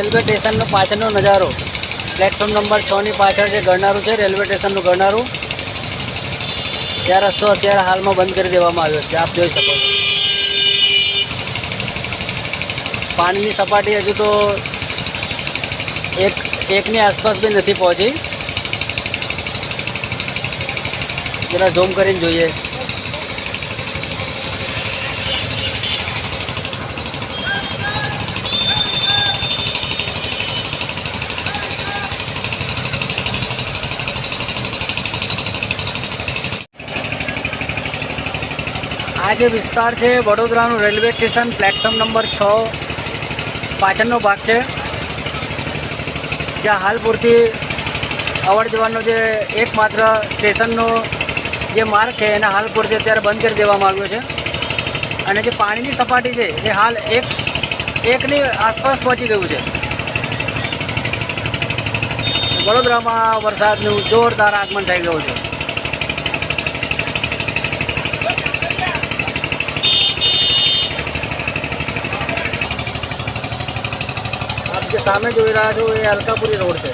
Railway સ્ટેશનનો પાછળનો નજારો, platform number 6 ની પાછળ જે ગરનારું છે, રેલવે સ્ટેશનનું ગરનારું, ત્યાં રસ્તો અત્યારે હાલમાં બંધ કરી દેવામાં આવ્યો છે. આપ જોઈ શકો છો પાણીની સપાટી હજુ તો એકની આસપાસ બી નથી પહોંચી. જરા ઝૂમ કરીને જોઈએ. આ જે વિસ્તાર છે વડોદરાનું રેલવે સ્ટેશન પ્લેટફોર્મ નંબર 6 પાછળનો ભાગ છે, જ્યાં હાલ પૂરતી અવર જવરનો જે એકમાત્ર સ્ટેશનનો જે માર્ગ છે એને હાલ પૂરતી અત્યારે બંધ કરી દેવામાં આવ્યો છે. અને જે પાણીની સપાટી છે એ હાલ એકની આસપાસ પહોંચી ગયું છે. વડોદરામાં વરસાદનું જોરદાર આગમન થઈ ગયું છે. આપ જે સામે જોઈ રહ્યા છો એ અલકાપુરી રોડ છે.